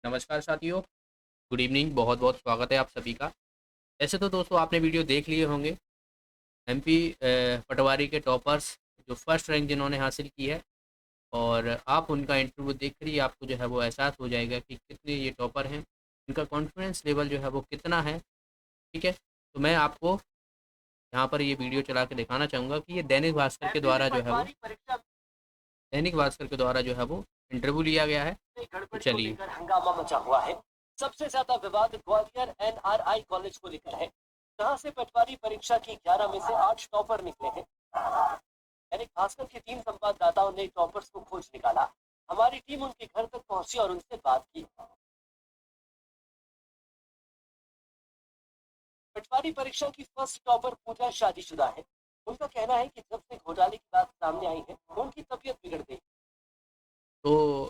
नमस्कार साथियों, good evening. बहुत बहुत स्वागत है आप सभी का। ऐसे तो दोस्तों आपने वीडियो देख लिए होंगे एमपी पटवारी के टॉपर्स जो फर्स्ट रैंक जिन्होंने हासिल की है, और आप उनका इंटरव्यू देख कर ही आपको जो है वो एहसास हो जाएगा कि कितने ये टॉपर हैं, इनका कॉन्फिडेंस लेवल जो है वो कितना है। ठीक है, तो मैं आपको यहाँ पर ये वीडियो चला के दिखाना चाहूँगा कि ये दैनिक भास्कर के द्वारा जो है वो इंटरव्यू लिया गया है। तो चलिए। हंगामा मचा हुआ है। सबसे ज्यादा विवाद ग्वालियर एनआरआई कॉलेज को लेकर है, जहां से पटवारी परीक्षा की 11 में से 8 टॉपर निकले हैं। दैनिक भास्कर की टीम संवाददाताओं ने टॉपर्स को खोज निकाला। हमारी टीम उनके घर तक पहुंची और उनसे बात की। पटवारी परीक्षा की फर्स्ट टॉपर पूजा शादीशुदा है। उनका कहना है कि जब से घोटाले की बात सामने आई है, उनकी तबीयत बिगड़ गई। तो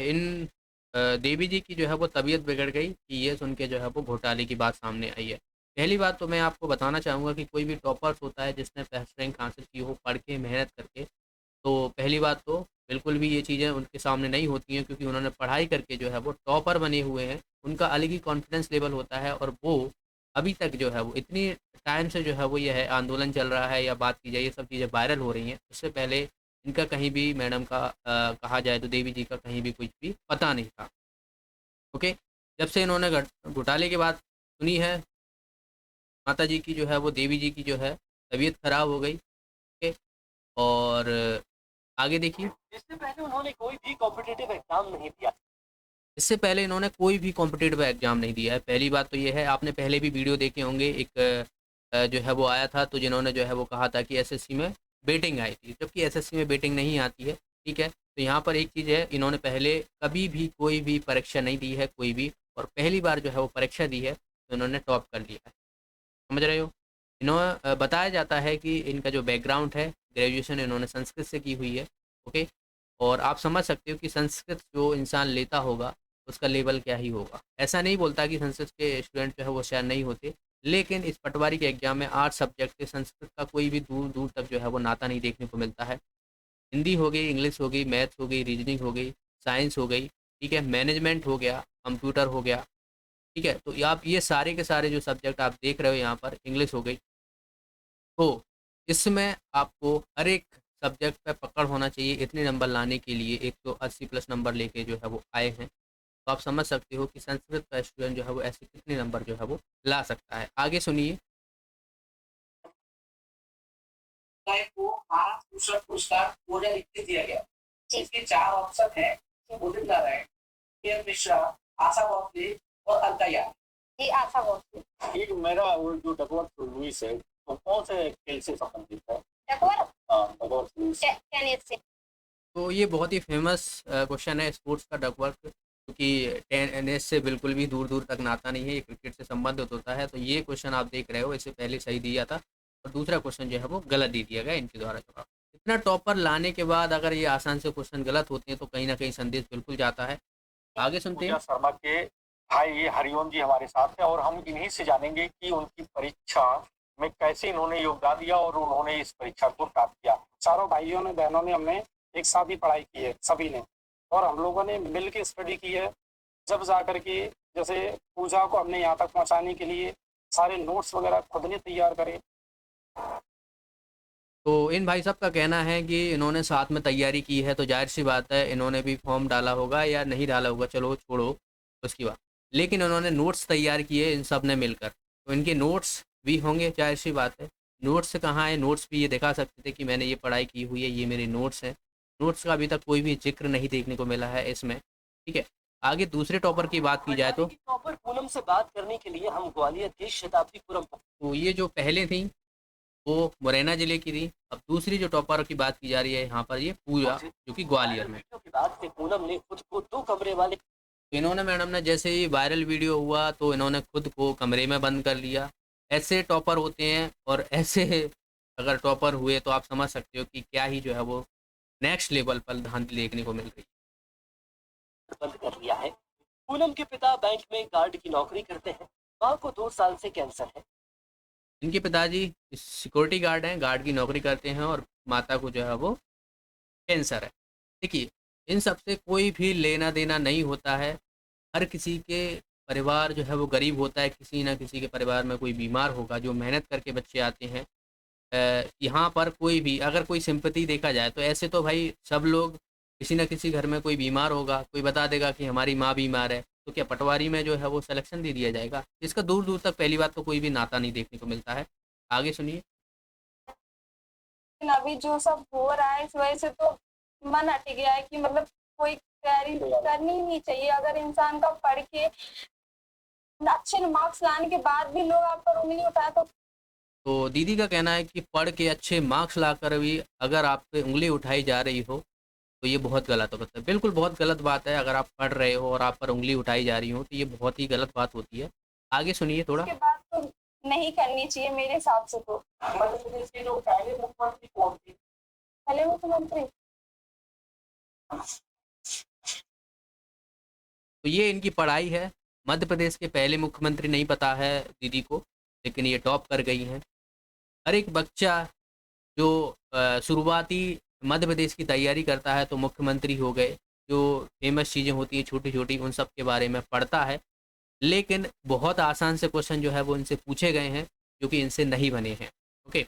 इन देवी जी की जो है वो तबीयत बिगड़ गई कि ये सुन के जो है वो घोटाले की बात सामने आई है। पहली बात तो मैं आपको बताना चाहूँगा कि कोई भी टॉपर्स होता है जिसने फर्स्ट रैंक हासिल की हो पढ़ के मेहनत करके, तो पहली बात तो बिल्कुल भी ये चीज़ें उनके सामने नहीं होती हैं, क्योंकि उन्होंने पढ़ाई करके जो है वो टॉपर बने हुए हैं। उनका अलग ही कॉन्फिडेंस लेवल होता है, और वो अभी तक जो है वो इतनी टाइम से जो है वो ये है आंदोलन चल रहा है या बात की जाए ये सब चीज़ें वायरल हो रही हैं, उससे पहले इनका कहीं भी मैडम का कहा जाए तो देवी जी का कहीं भी कुछ भी पता नहीं था। ओके, जब से इन्होंने घोटाले की बात सुनी है, माता जी की जो है वो देवी जी की जो है तबीयत खराब हो गई। ओके, और आगे देखिए। इससे पहले उन्होंने कोई भी कॉम्पिटिटिव एग्जाम नहीं दिया। इससे पहले इन्होंने कोई भी कॉम्पिटिटिव एग्जाम नहीं दिया है। पहली बात तो ये है, आपने पहले भी वीडियो देखे होंगे, एक जो है वो आया था तो जिन्होंने जो है वो कहा था कि एसएससी में बेटिंग आई थी, जबकि एसएससी में बेटिंग नहीं आती है। ठीक है, तो यहाँ पर एक चीज़ है, इन्होंने पहले कभी भी कोई भी परीक्षा नहीं दी है कोई भी, और पहली बार जो है वो परीक्षा दी है तो इन्होंने टॉप कर लिया है। समझ रहे हो। इन्होंने बताया जाता है कि इनका जो बैकग्राउंड है, ग्रेजुएशन इन्होंने संस्कृत से की हुई है। ओके, और आप समझ सकते हो कि संस्कृत जो इंसान लेता होगा उसका लेवल क्या ही होगा। ऐसा नहीं बोलता कि संस्कृत के स्टूडेंट जो है वो होशियार नहीं होते, लेकिन इस पटवारी के एग्जाम में 8 सब्जेक्ट के संस्कृत का कोई भी दूर दूर तक जो है वो नाता नहीं देखने को मिलता है। हिंदी हो गई, इंग्लिश हो गई, मैथ्स हो गई, रीजनिंग हो गई, साइंस हो गई, ठीक है, मैनेजमेंट हो गया, कंप्यूटर हो गया। ठीक है, तो ये आप ये सारे के सारे जो सब्जेक्ट आप देख रहे हो यहाँ पर, इंग्लिश हो गई, तो इसमें आपको हर एक सब्जेक्ट पे पकड़ होना चाहिए। इतने नंबर लाने के लिए 180 प्लस नंबर लेके जो है वो आए हैं, तो आप समझ सकते हो कि संस्कृत का स्टूडेंट जो है वो ऐसे कितने नंबर जो है वो ला सकता है। आगे सुनिए। को 8 पुस्तक पुरस्कार 2021 दिया गया। इसके 4 ऑप्शन है, उदित नारायण, के मिश्रा, आशा भोसले और अलका याग्निक। ये आशा भोसले। एक मेरा वो जो डकवर्थ लुईस है, वो कौन से खेल से संबंधित है? डकवर्थ? हाँ, डकवर्थ लुईस। टेनिस से। तो ये बहुत ही फेमस क्वेश्चन है स्पोर्ट्स का, डकवर्थ, क्योंकि टेनिस से बिल्कुल भी दूर दूर तक नाता नहीं है, ये क्रिकेट से संबंधित होता है। तो ये क्वेश्चन आप देख रहे हो, इससे पहले सही दिया था, और दूसरा क्वेश्चन जो है वो गलत दे दिया गया इनके द्वारा जवाब। इतना टॉपर लाने के बाद अगर ये आसान से क्वेश्चन गलत होते हैं तो कहीं ना कहीं संदेश बिल्कुल जाता है। आगे सुनते हैं। पूजा शर्मा के भाई हरिओम जी हमारे साथ हैं और हम इन्हीं से जानेंगे कि उनकी परीक्षा में कैसे इन्होंने योगदान दिया और उन्होंने इस परीक्षा को टॉप किया। चारों भाइयों ने बहनों ने हमने एक साथ ही पढ़ाई की है सभी ने, और हम लोगों ने मिल के स्टडी की है। जब जा कर के जैसे पूजा को हमने यहाँ तक पहुँचाने के लिए सारे नोट्स वगैरह खुद ने तैयार करे। तो इन भाई साहब का कहना है कि इन्होंने साथ में तैयारी की है, तो जाहिर सी बात है इन्होंने भी फॉर्म डाला होगा या नहीं डाला होगा, चलो छोड़ो उसकी बात, लेकिन इन्होंने नोट्स तैयार किए इन सब ने मिलकर, तो इनके नोट्स भी होंगे, जाहिर सी बात है। नोट्स कहाँ है, नोट्स भी ये दिखा सकते थे कि मैंने ये पढ़ाई की हुई है, ये मेरे नोट्स हैं। नोट्स का अभी तक कोई भी जिक्र नहीं देखने को मिला है इसमें। ठीक है, आगे दूसरे टॉपर की बात की जाए तो टॉपर पूनम से बात करने के लिए हम ग्वालियर के शताब्दीपुरम। तो ये जो पहले थी वो मुरैना जिले की थी। अब दूसरी जो टॉपर की बात की जा रही है यहाँ पर, ये पूजा, जो कि ग्वालियर में। के बाद से पूनम ने खुद को 2 कमरे वाले, तो इन्होंने मैडम ने जैसे ही वायरल वीडियो हुआ तो इन्होंने खुद को कमरे में बंद कर लिया। ऐसे टॉपर होते हैं, और ऐसे अगर टॉपर हुए तो आप समझ सकते हो कि क्या ही जो है वो नेक्स्ट लेवल पर धांधली देखने को मिल रही बंद कर लिया है। पूनम के पिता बैंक में गार्ड की नौकरी करते हैं। मां को 2 साल से कैंसर है। है। इनके पिताजी सिक्योरिटी गार्ड हैं, गार्ड की नौकरी करते हैं, और माता को जो है वो कैंसर है। देखिए, इन सब से कोई भी लेना देना नहीं होता है। हर किसी के परिवार जो है वो गरीब होता है, किसी ना किसी के परिवार में कोई बीमार होगा, जो मेहनत करके बच्चे आते हैं। यहाँ पर कोई भी अगर कोई सिंपैथी देखा जाए तो ऐसे तो भाई सब लोग, किसी न किसी घर में कोई बीमार होगा, कोई बता देगा कि हमारी माँ बीमार है, तो क्या पटवारी में जो है वो सिलेक्शन दे दिया जाएगा? इसका दूर-दूर तक पहली बात तो कोई भी नाता नहीं देखने को मिलता है। आगे सुनिए। लेकिन अभी जो सब हो रहा है इस वजह से तो मन हट गया है कि मतलब कोई तैयारी करनी ही नहीं चाहिए। अगर इंसान का पढ़ के अच्छे मार्क्स लाने के बाद भी लोग आप पर उंगली उठाए तो दीदी का कहना है कि पढ़ के अच्छे मार्क्स लाकर भी अगर आप पे उँगली उठाई जा रही हो, तो ये बहुत गलत होता है। बिल्कुल बहुत गलत बात है, अगर आप पढ़ रहे हो और आप पर उँगली उठाई जा रही हो, तो ये बहुत ही गलत बात होती है। आगे सुनिए थोड़ा। उसके बाद तो नहीं करनी चाहिए मेरे हिसाब से। तो मध्य प्रदेश के जो पहले मुख्यमंत्री कौन थे? पहले मुख्यमंत्री तो ये इनकी पढ़ाई है। मध्य प्रदेश के पहले मुख्यमंत्री नहीं पता है दीदी को, लेकिन ये टॉप कर गई हैं। हर एक बच्चा जो शुरुआती मध्य प्रदेश की तैयारी करता है तो मुख्यमंत्री हो गए, जो फेमस चीज़ें होती हैं छोटी-छोटी उन सब के बारे में पढ़ता है। लेकिन बहुत आसान से क्वेश्चन जो है वो इनसे पूछे गए हैं, जो कि इनसे नहीं बने हैं। ओके,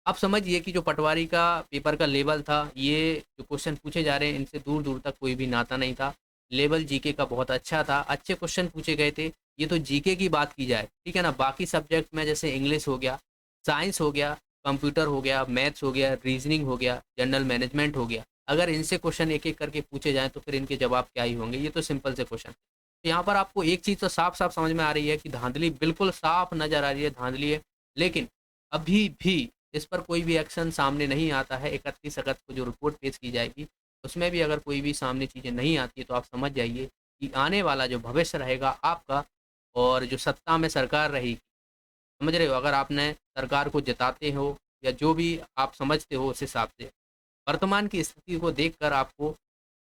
आप समझिए कि जो पटवारी का पेपर का लेवल था, ये जो क्वेश्चन पूछे जा रहे हैं इनसे दूर-दूर तक कोई भी नाता नहीं था। लेवल जीके का बहुत अच्छा था, अच्छे क्वेश्चन पूछे गए थे। ये तो जीके की बात की जाए, ठीक है ना? बाकी सब्जेक्ट में जैसे इंग्लिश हो गया, साइंस हो गया, कंप्यूटर हो गया, मैथ्स हो गया, रीजनिंग हो गया, जनरल मैनेजमेंट हो गया। अगर इनसे क्वेश्चन एक-एक करके पूछे जाएँ तो फिर इनके जवाब क्या ही होंगे? ये तो सिंपल से क्वेश्चन। तो यहाँ पर आपको एक चीज़ तो साफ-साफ समझ में आ रही है कि धाँधली बिल्कुल साफ नज़र आ रही है, धाँधली है। लेकिन अभी भी इस पर कोई भी एक्शन सामने नहीं आता है। 31 अगस्त को जो रिपोर्ट पेश की जाएगी, उसमें भी अगर कोई भी सामने चीज़ें नहीं आती है, तो आप समझ जाइए कि आने वाला जो भविष्य रहेगा आपका और जो सत्ता में सरकार रहेगी, समझ रहे हो? अगर आपने सरकार को जिताते हो या जो भी आप समझते हो उस हिसाब से, वर्तमान की स्थिति को देखकर आपको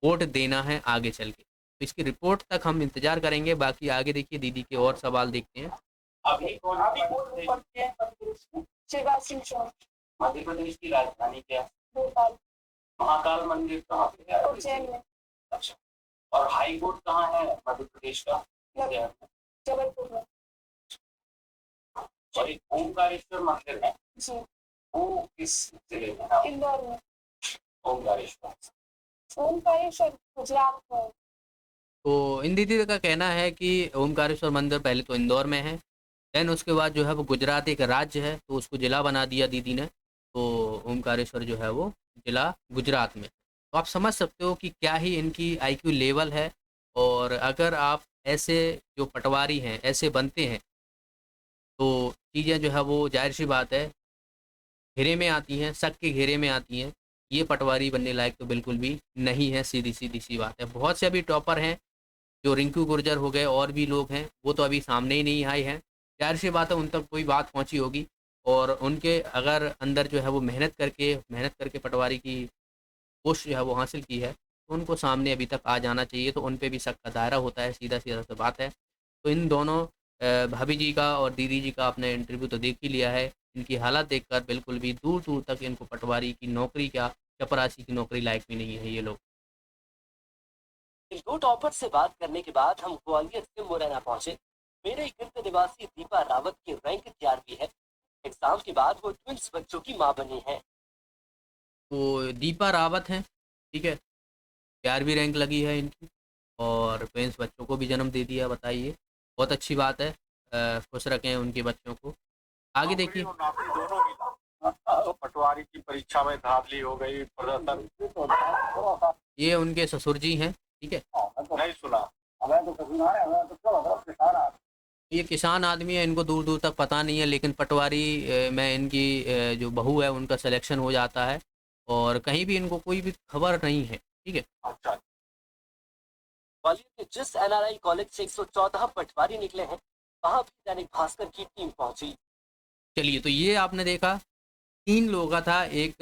वोट देना है आगे चल के। तो इसकी रिपोर्ट तक हम इंतज़ार करेंगे, बाकी आगे देखिए दीदी के और सवाल देखते हैं। अभी कौन मुख्यमंत्री है मध्य प्रदेश में? शिवराज सिंह चौहान। मध्य प्रदेश की राजधानी क्या है? भोपाल। महाकाल मंदिर कहाँ पे है? उज्जैन में। अच्छा, और हाई कोर्ट कहाँ है मध्य प्रदेश का? जबलपुर में। और एक ओमकारेश्वर मंदिर है, जी वो किस जिले में है? इंदौर में। ओमकारेश्वर ओमकारेश्वर गुजरात में। तो इन दीदी का कहना है कि ओमकारेश्वर मंदिर पहले तो इंदौर में है, देन उसके बाद जो है वो गुजरात एक राज्य है, तो उसको ज़िला बना दिया दीदी ने, तो ओमकारेश्वर जो है वो ज़िला गुजरात में। तो आप समझ सकते हो कि क्या ही इनकी आईक्यू लेवल है। और अगर आप ऐसे जो पटवारी हैं, ऐसे बनते हैं, तो चीज़ें जो है वो ज़ाहिर-सी बात है घेरे में आती हैं, शक के घेरे में आती हैं। ये पटवारी बनने लायक तो बिल्कुल भी नहीं है, सीधी-सीधी सी बात है। बहुत से अभी टॉपर हैं, जो रिंकू गुर्जर हो गए और भी लोग हैं, वो तो अभी सामने ही नहीं आए हैं। ज़ाहिर-सी बात है उन तक कोई बात पहुँची होगी और उनके अगर अंदर जो है वो मेहनत करके पटवारी की पोस्ट जो है वो हासिल की है, तो उनको सामने अभी तक आ जाना चाहिए, तो उन पे भी शक का दायरा होता है, सीधा-सीधा सी बात है। तो इन दोनों भाभी जी का और दीदी जी का आपने इंटरव्यू तो देख ही लिया है। इनकी हालत देखकर बिल्कुल भी दूर-दूर तक इनको पटवारी की नौकरी क्या, चपरासी की नौकरी लायक भी नहीं है ये लोग। इन दो टॉपर से बात करने के बाद हम ग्वालियर से मुरैना पहुंचे। मेरे गिरद निवासी दीपा रावत की रैंक 11वीं है। एग्जाम के बाद वो ट्विंस बच्चों की मां बनी है। तो दीपा रावत हैं, ठीक है, 11वीं रैंक लगी है इनकी और ट्विंस बच्चों को भी जन्म दे दिया, बताइए। बहुत अच्छी बात है, खुश रखें उनके बच्चों को। आगे देखिए। नौकरी और नौकरी दोनों मिला। पटवारी की परीक्षा में धांधली हो गई, प्रदर्शन। ये उनके ससुर जी हैं, ठीक है। नहीं सुना। ये किसान आदमी है, इनको दूर-दूर तक पता नहीं है, लेकिन पटवारी में इनकी जो बहू है उनका सिलेक्शन हो जाता है और कहीं भी इनको कोई भी खबर नहीं है, ठीक है। अच्छा, ग्वालियर के जिस एनआरआई कॉलेज से 114 पटवारी निकले हैं, वहां भी दैनिक भास्कर की टीम पहुंची। चलिए, तो ये आपने देखा 3 लोगों का था, एक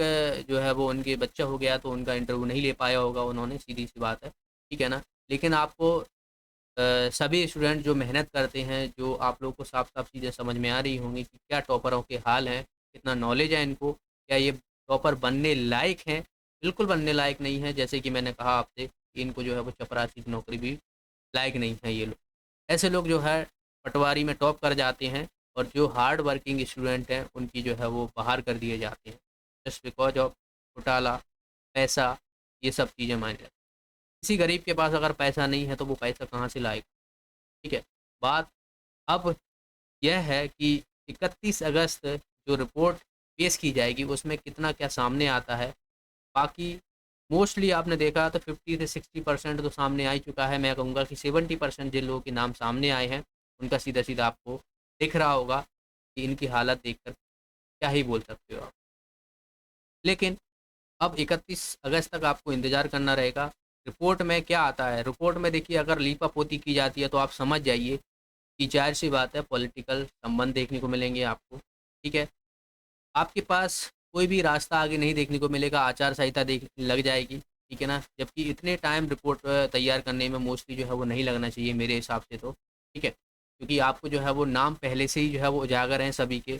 जो है वो उनके बच्चा हो गया तो उनका इंटरव्यू नहीं ले पाया होगा उन्होंने, सीधी-सी बात है, ठीक है ना। लेकिन आपको सभी स्टूडेंट जो मेहनत करते हैं, जो आप लोग को साफ-साफ चीज़ें समझ में आ रही होंगी कि क्या टॉपरों के हाल हैं, कितना नॉलेज है इनको, क्या ये टॉपर बनने लायक हैं? बिल्कुल बनने लायक नहीं है, जैसे कि मैंने कहा आपसे कि इनको जो है वो चपरासी की नौकरी भी लायक नहीं है ये लोग। ऐसे लोग जो है पटवारी में टॉप कर जाते हैं और जो हार्ड वर्किंग स्टूडेंट हैं उनकी जो है वो बाहर कर दिए जाते हैं जस्ट बिकॉज ऑफ घोटाला, पैसा, ये सब चीज़ें मायने रखती हैं। किसी गरीब के पास अगर पैसा नहीं है तो वो पैसा कहाँ से लाएगा? ठीक है। बात अब यह है कि 31 अगस्त जो रिपोर्ट पेश की जाएगी उसमें कितना क्या सामने आता है। बाकी मोस्टली आपने देखा तो 50 से 60% तो सामने आ ही चुका है। मैं कहूँगा कि 70% जिन लोगों के नाम सामने आए हैं उनका सीधा-सीधा आपको दिख रहा होगा कि इनकी हालत देखकर क्या ही बोल सकते हो आप। लेकिन अब 31 अगस्त तक आपको इंतज़ार करना रहेगा। रिपोर्ट में क्या आता है? रिपोर्ट में देखिए अगर लीपापोती की जाती है तो आप समझ जाइए कि ज़ाहिर-सी बात है पॉलिटिकल संबंध देखने को मिलेंगे आपको, ठीक है? आपके पास कोई भी रास्ता आगे नहीं देखने को मिलेगा, आचार संहिता देख लग जाएगी, ठीक है ना? जबकि इतने टाइम रिपोर्ट तैयार करने में मोस्टली जो है वो नहीं लगना चाहिए मेरे हिसाब से तो, ठीक है? क्योंकि आपको जो है वो नाम पहले से ही जो है वो उजागर हैं सभी के,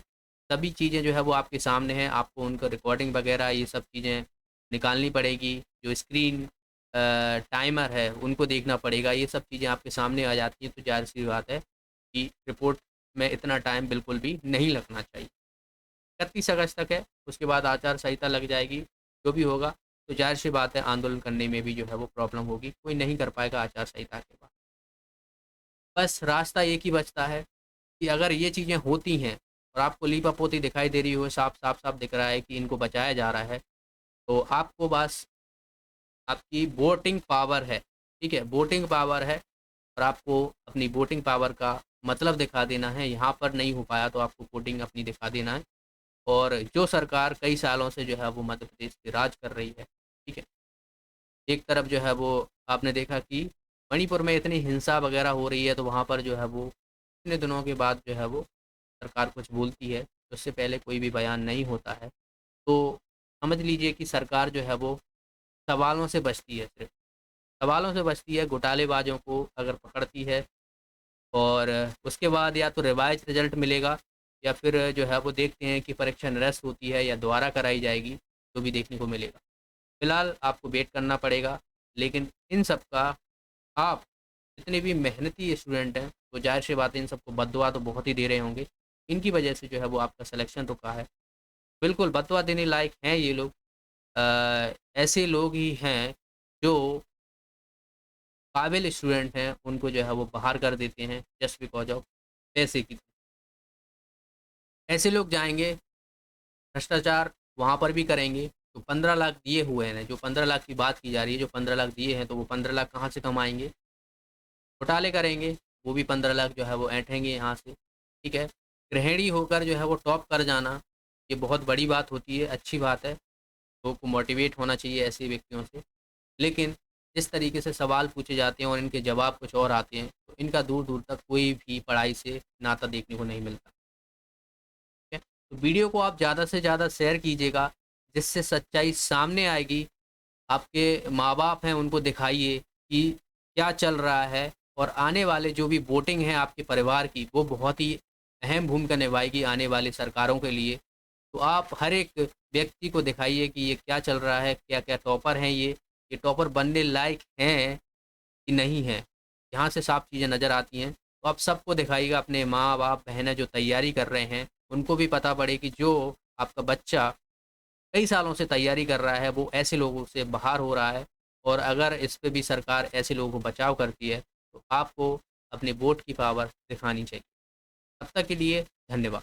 सभी चीज़ें जो है वो आपके सामने हैं, आपको उनका रिकॉर्डिंग वगैरह ये सब चीज़ें निकालनी पड़ेगी, जो स्क्रीन टाइमर है उनको देखना पड़ेगा, ये सब चीज़ें आपके सामने आ जाती हैं तो ज़ाहिर-सी बात है कि रिपोर्ट में इतना टाइम बिल्कुल भी नहीं लगना चाहिए। 31 अगस्त तक है, उसके बाद आचार संहिता लग जाएगी, जो भी होगा तो ज़ाहिर-सी बात है आंदोलन करने में भी जो है वो प्रॉब्लम होगी, कोई नहीं कर पाएगा आचार संहिता के बाद। बस रास्ता एक ही बचता है कि अगर ये चीज़ें होती हैं और आपको लीपापोती दिखाई दे रही हो, साफ-साफ दिख रहा है कि इनको बचाया जा रहा है, तो आपको बस आपकी वोटिंग पावर है, ठीक है? वोटिंग पावर है और आपको अपनी वोटिंग पावर का मतलब दिखा देना है, यहाँ पर नहीं हो पाया तो आपको वोटिंग अपनी दिखा देना है। और जो सरकार कई सालों से जो है वो मध्य प्रदेश पे राज कर रही है, ठीक है? एक तरफ जो है वो आपने देखा कि मणिपुर में इतनी हिंसा वगैरह हो रही है तो वहाँ पर जो है वो इतने दिनों के बाद जो है वो सरकार कुछ बोलती है, उससे पहले कोई भी बयान नहीं होता है। तो समझ लीजिए कि सरकार जो है वो सवालों से बचती है सिर्फ़, सवालों से बचती है, घोटालेबाज़ों को अगर पकड़ती है और उसके बाद या तो रिवाइज़ रिज़ल्ट मिलेगा या फिर जो है वो देखते हैं कि परीक्षा निरस्त होती है या दोबारा कराई जाएगी, जो भी देखने को मिलेगा। फ़िलहाल आपको वेट करना पड़ेगा, लेकिन इन सब का आप जितने भी मेहनती स्टूडेंट हैं, तो ज़ाहिर-सी बात है इन सबको बददुआ तो बहुत ही दे रहे होंगे। इनकी वजह से जो है वो आपका सिलेक्शन रुका है। बिल्कुल बददुआ देने लायक हैं ये लोग। ऐसे लोग ही हैं जो काबिल स्टूडेंट हैं, उनको जो है वो बाहर कर देते हैं जस्ट बिकॉज़ ऑफ पैसे की। ऐसे लोग जाएँगे, भ्रष्टाचार वहाँ पर भी करेंगे, तो 15 लाख दिए हुए हैं, जो 15 लाख की बात की जा रही है, जो 15 लाख दिए हैं, तो वो 15 लाख कहाँ से कमाएँगे? घोटाले करेंगे, वो भी 15 लाख जो है वो ऐंठेंगे यहाँ से, ठीक है? गृहिणी होकर जो है वो टॉप कर जाना, ये बहुत बड़ी बात होती है, अच्छी बात है, लोगों को मोटिवेट होना चाहिए ऐसे व्यक्तियों से। लेकिन जिस तरीके से सवाल पूछे जाते हैं और इनके जवाब कुछ और आते हैं, तो इनका दूर-दूर तक कोई भी पढ़ाई से नाता देखने को नहीं मिलता। है। तो वीडियो को आप ज़्यादा से ज़्यादा शेयर कीजिएगा, जिससे सच्चाई सामने आएगी। आपके माँ-बाप हैं, उनको दिखाइए कि क्या चल रहा है और आने वाले जो भी वोटिंग है आपके परिवार की, वो बहुत ही अहम भूमिका निभाएगी आने वाली सरकारों के लिए। तो आप हर एक व्यक्ति को दिखाइए कि ये क्या चल रहा है, क्या-क्या टॉपर हैं ये टॉपर बनने लायक हैं कि नहीं हैं। यहाँ से साफ चीज़ें नज़र आती हैं। तो आप सबको दिखाइएगा, अपने माँ-बाप, बहनें जो तैयारी कर रहे हैं, उनको भी पता पड़े कि जो आपका बच्चा कई सालों से तैयारी कर रहा है, वो ऐसे लोगों से बाहर हो रहा है और अगर इस पे भी सरकार ऐसे लोगों को बचाव करती है, तो आपको अपने वोट की पावर दिखानी चाहिए। तब तक के लिए धन्यवाद।